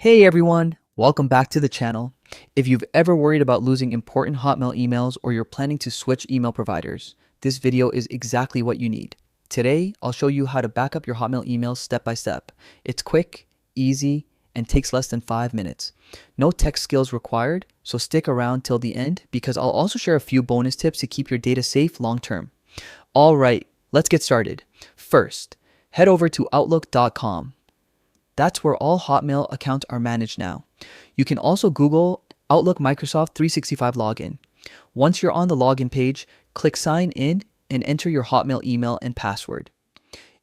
Hey everyone, welcome back to the channel. If you've ever worried about losing important Hotmail emails or you're planning to switch email providers, this video is exactly what you need. Today, I'll show you how to back up your Hotmail emails step by step. It's quick, easy, and takes less than 5 minutes. No tech skills required, so stick around till the end because I'll also share a few bonus tips to keep your data safe long term. All right, let's get started. First, head over to Outlook.com. That's where all Hotmail accounts are managed now. You can also Google Outlook Microsoft 365 login. Once you're on the login page, click sign in and enter your Hotmail email and password.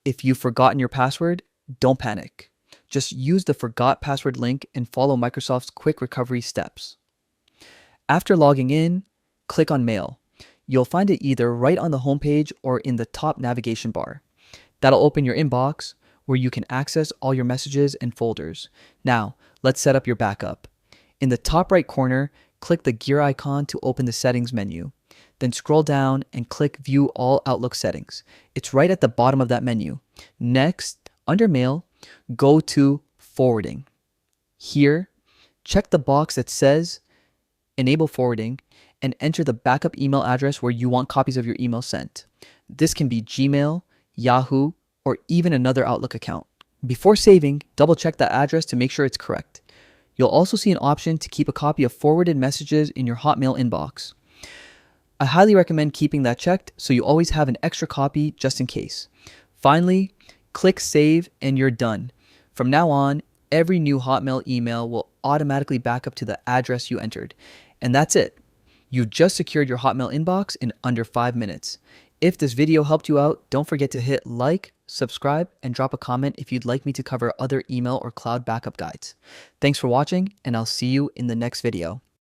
If you've forgotten your password, don't panic. Just use the forgot password link and follow Microsoft's quick recovery steps. After logging in, click on Mail. You'll find it either right on the homepage or in the top navigation bar. That'll open your inbox, where you can access all your messages and folders. Now, let's set up your backup. In the top right corner, click the gear icon to open the settings menu. Then scroll down and click View All Outlook Settings. It's right at the bottom of that menu. Next, under Mail, go to Forwarding. Here, check the box that says Enable Forwarding and enter the backup email address where you want copies of your email sent. This can be Gmail, Yahoo, or even another Outlook account. Before saving, double check that address to make sure it's correct. You'll also see an option to keep a copy of forwarded messages in your Hotmail inbox. I highly recommend keeping that checked so you always have an extra copy just in case. Finally, click save and you're done. From now on, every new Hotmail email will automatically back up to the address you entered. And that's it. You've just secured your Hotmail inbox in under 5 minutes. If this video helped you out, don't forget to hit like, subscribe, and drop a comment if you'd like me to cover other email or cloud backup guides. Thanks for watching, and I'll see you in the next video.